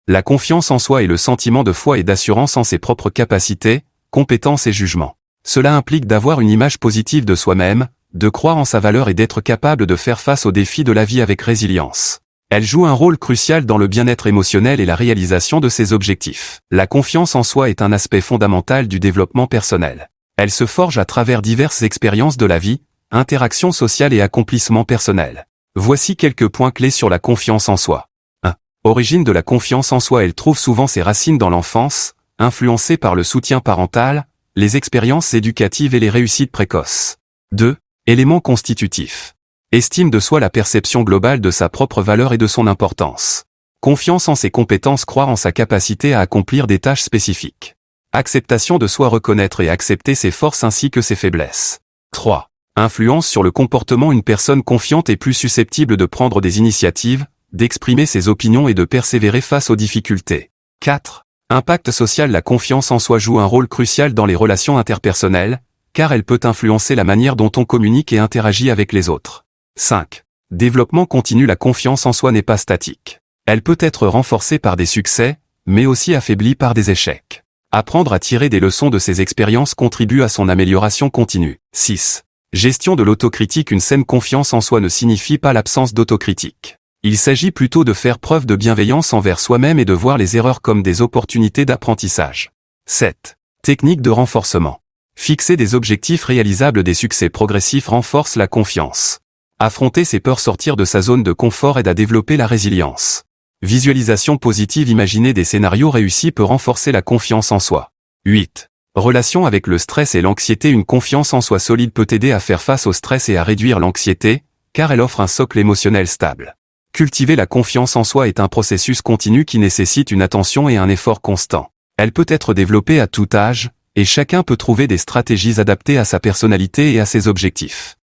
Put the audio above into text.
La confiance en soi est le sentiment de foi et d'assurance en ses propres capacités, compétences et jugements. Cela implique d'avoir une image positive de soi-même, de croire en sa valeur et d'être capable de faire face aux défis de la vie avec résilience. Elle joue un rôle crucial dans le bien-être émotionnel et la réalisation de ses objectifs. La confiance en soi est un aspect fondamental du développement personnel. Elle se forge à travers diverses expériences de la vie, interactions sociales et accomplissements personnels. Voici quelques points clés sur la confiance en soi. 1. Origine de la confiance en soi. Elle trouve souvent ses racines dans l'enfance, influencée par le soutien parental, les expériences éducatives et les réussites précoces. 2. Éléments constitutifs. Estime de soi. La perception globale de sa propre valeur et de son importance. Confiance en ses compétences. Croire en sa capacité à accomplir des tâches spécifiques. Acceptation de soi. Reconnaître et accepter ses forces ainsi que ses faiblesses. 3. Influence sur le comportement. Une personne confiante est plus susceptible de prendre des initiatives, d'exprimer ses opinions et de persévérer face aux difficultés. 4. Impact social. La confiance en soi joue un rôle crucial dans les relations interpersonnelles, car elle peut influencer la manière dont on communique et interagit avec les autres. 5. Développement continu. La confiance en soi n'est pas statique. Elle peut être renforcée par des succès, mais aussi affaiblie par des échecs. Apprendre à tirer des leçons de ses expériences contribue à son amélioration continue. 6. Gestion de l'autocritique. Une saine confiance en soi ne signifie pas l'absence d'autocritique. Il s'agit plutôt de faire preuve de bienveillance envers soi-même et de voir les erreurs comme des opportunités d'apprentissage. 7. Technique de renforcement. Fixer des objectifs réalisables. Des succès progressifs renforcent la confiance. Affronter ses peurs. Sortir de sa zone de confort aide à développer la résilience. Visualisation positive. Imaginer des scénarios réussis peut renforcer la confiance en soi. 8. Relation avec le stress et l'anxiété. Une confiance en soi solide peut aider à faire face au stress et à réduire l'anxiété, car elle offre un socle émotionnel stable. Cultiver la confiance en soi est un processus continu qui nécessite une attention et un effort constant. Elle peut être développée à tout âge, et chacun peut trouver des stratégies adaptées à sa personnalité et à ses objectifs.